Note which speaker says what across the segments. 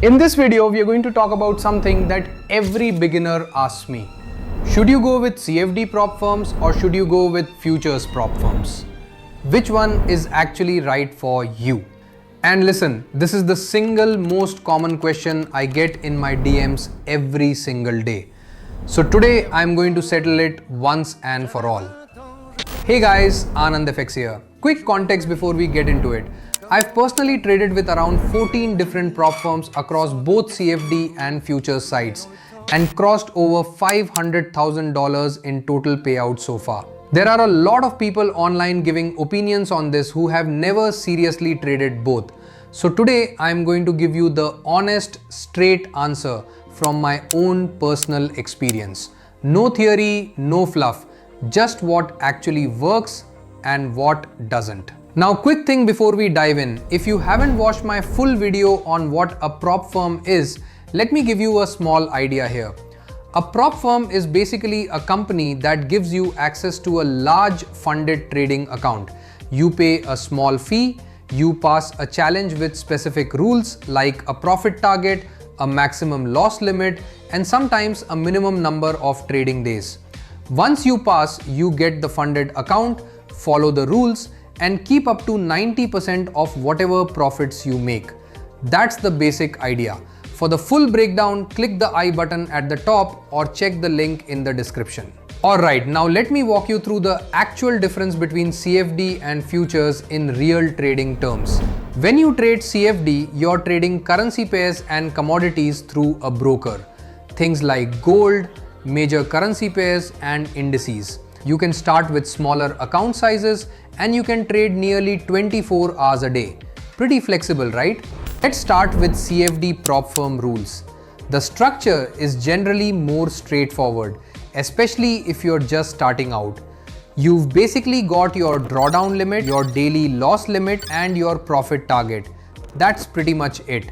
Speaker 1: In this video, we are going to talk about something that every beginner asks me. Should you go with CFD prop firms or should you go with futures prop firms? Which one is actually right for you? And listen, this is the single most common question I get in my DMs every single day. So today I'm going to settle it once and for all. Hey guys, AnandFX here. Quick context before we get into it. I've personally traded with around 14 different prop firms across both CFD and futures sites and crossed over $500,000 in total payout so far. There are a lot of people online giving opinions on this who have never seriously traded both. So today I'm going to give you the honest, straight answer from my own personal experience. No theory, no fluff, just what actually works and what doesn't. Now, quick thing before we dive in. If you haven't watched my full video on what a prop firm is, let me give you a small idea here. A prop firm is basically a company that gives you access to a large funded trading account. You pay a small fee, you pass a challenge with specific rules like a profit target, a maximum loss limit, and sometimes a minimum number of trading days. Once you pass, you get the funded account, follow the rules, and keep up to 90% of whatever profits you make. That's the basic idea. For the full breakdown, click the I button at the top or check the link in the description. Alright, now let me walk you through the actual difference between CFD and futures in real trading terms. When you trade CFD, you're trading currency pairs and commodities through a broker. Things like gold, major currency pairs, and indices. You can start with smaller account sizes and you can trade nearly 24 hours a day. Pretty flexible, right? Let's start with CFD prop firm rules. The structure is generally more straightforward, especially if you're just starting out. You've basically got your drawdown limit, your daily loss limit, and your profit target. That's pretty much it.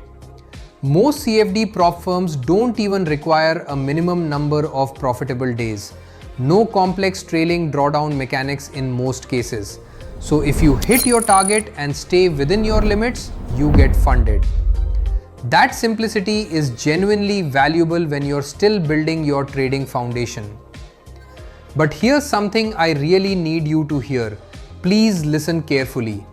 Speaker 1: Most CFD prop firms don't even require a minimum number of profitable days. No complex trailing drawdown mechanics in most cases. So if you hit your target and stay within your limits, you get funded. That simplicity is genuinely valuable when you're still building your trading foundation. But here's something I really need you to hear. Please listen carefully.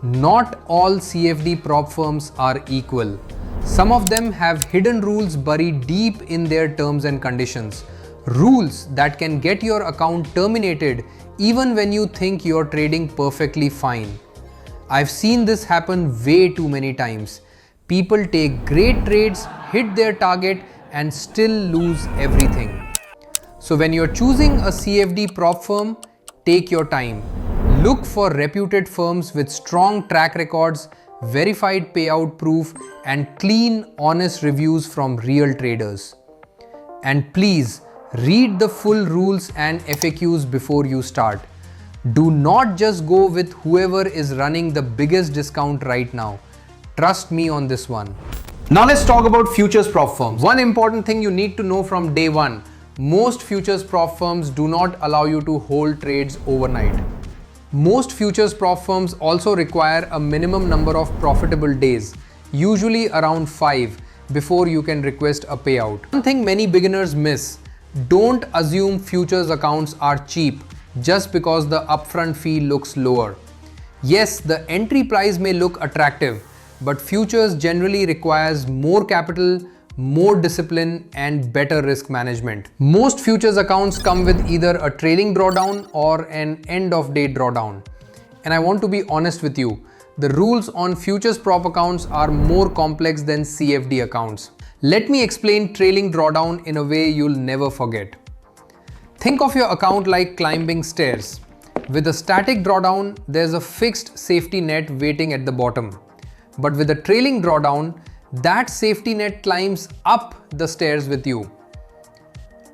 Speaker 1: Not all CFD prop firms are equal. Some of them have hidden rules buried deep in their terms and conditions. Rules that can get your account terminated even when you think you're trading perfectly fine. I've seen this happen way too many times. People take great trades, hit their target, and still lose everything. So when you're choosing a CFD prop firm, take your time. Look for reputed firms with strong track records, verified payout proof, and clean, honest reviews from real traders. And please, read the full rules and FAQs before you start. Do not just go with whoever is running the biggest discount right now. Trust me on this one. Now let's talk about futures prop firms. One important thing you need to know from day one. Most futures prop firms do not allow you to hold trades overnight. Most futures prop firms also require a minimum number of profitable days, usually around 5, before you can request a payout. One thing many beginners miss: don't assume futures accounts are cheap just because the upfront fee looks lower. Yes, the entry price may look attractive, but futures generally requires more capital, more discipline, and better risk management. Most futures accounts come with either a trailing drawdown or an end of day drawdown. And I want to be honest with you, the rules on futures prop accounts are more complex than CFD accounts. Let me explain trailing drawdown in a way you'll never forget. Think of your account like climbing stairs. With a static drawdown, there's a fixed safety net waiting at the bottom. But with a trailing drawdown, that safety net climbs up the stairs with you.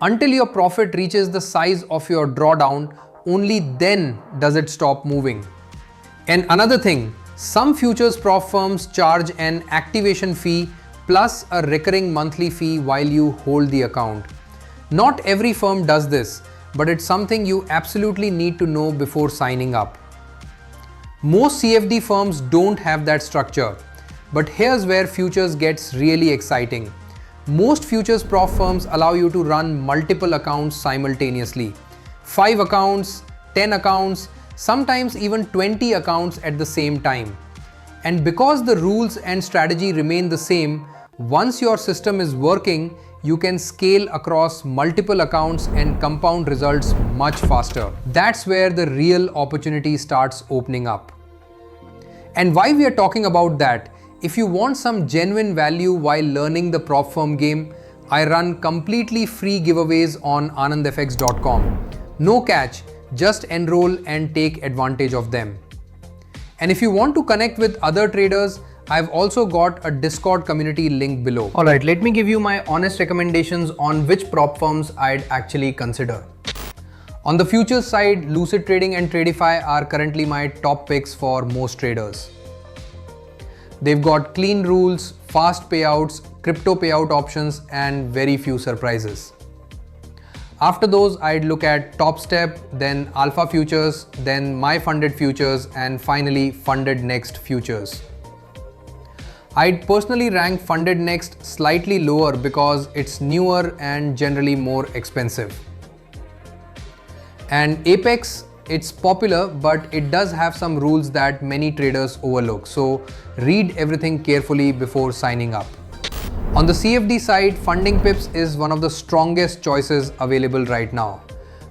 Speaker 1: Until your profit reaches the size of your drawdown, only then does it stop moving. And another thing, some futures prop firms charge an activation fee plus a recurring monthly fee while you hold the account. Not every firm does this, but it's something you absolutely need to know before signing up. Most CFD firms don't have that structure. But here's where futures gets really exciting. Most futures prop firms allow you to run multiple accounts simultaneously. 5 accounts, 10 accounts, sometimes even 20 accounts at the same time. And because the rules and strategy remain the same, once your system is working, you can scale across multiple accounts and compound results much faster. That's where the real opportunity starts opening up. And why we are talking about that, if you want some genuine value while learning the prop firm game, I run completely free giveaways on AnandFX.com. No catch, just enroll and take advantage of them. And if you want to connect with other traders, I've also got a Discord community link below. Alright, let me give you my honest recommendations on which prop firms I'd actually consider. On the futures side, Lucid Trading and Tradify are currently my top picks for most traders. They've got clean rules, fast payouts, crypto payout options, and very few surprises. After those, I'd look at TopStep, then Alpha Futures, then My Funded Futures, and finally Funded Next Futures. I'd personally rank Funded Next slightly lower because it's newer and generally more expensive. And Apex, it's popular, but it does have some rules that many traders overlook. So read everything carefully before signing up. On the CFD side, Funding Pips is one of the strongest choices available right now,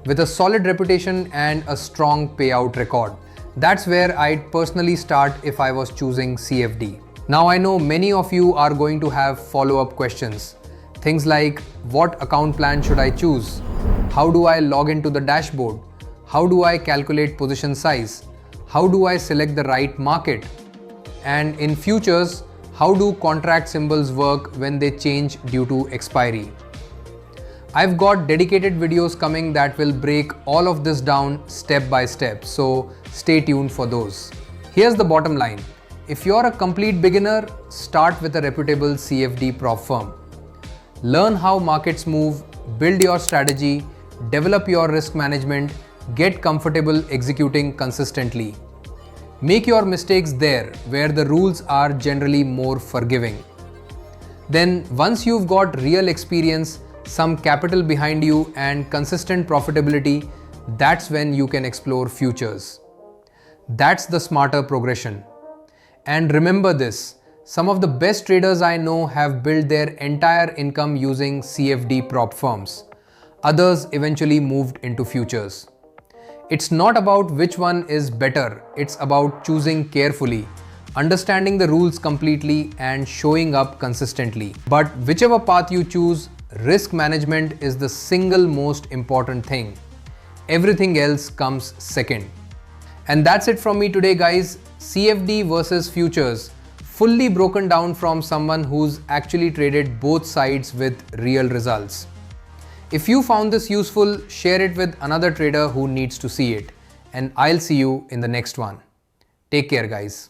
Speaker 1: with a solid reputation and a strong payout record. That's where I'd personally start if I was choosing CFD. Now I know many of you are going to have follow-up questions. Things like, what account plan should I choose? How do I log into the dashboard? How do I calculate position size? How do I select the right market? And in futures, how do contract symbols work when they change due to expiry? I've got dedicated videos coming that will break all of this down step by step, so stay tuned for those. Here's the bottom line. If you're a complete beginner, start with a reputable CFD prop firm. Learn how markets move, build your strategy, develop your risk management, get comfortable executing consistently. Make your mistakes there, where the rules are generally more forgiving. Then, once you've got real experience, some capital behind you, and consistent profitability, that's when you can explore futures. That's the smarter progression. And remember this, some of the best traders I know have built their entire income using CFD prop firms. Others eventually moved into futures. It's not about which one is better, it's about choosing carefully, understanding the rules completely, and showing up consistently. But whichever path you choose, risk management is the single most important thing. Everything else comes second. And that's it from me today, guys. CFD versus futures, fully broken down from someone who's actually traded both sides with real results. If you found this useful, share it with another trader who needs to see it. And I'll see you in the next one. Take care, guys.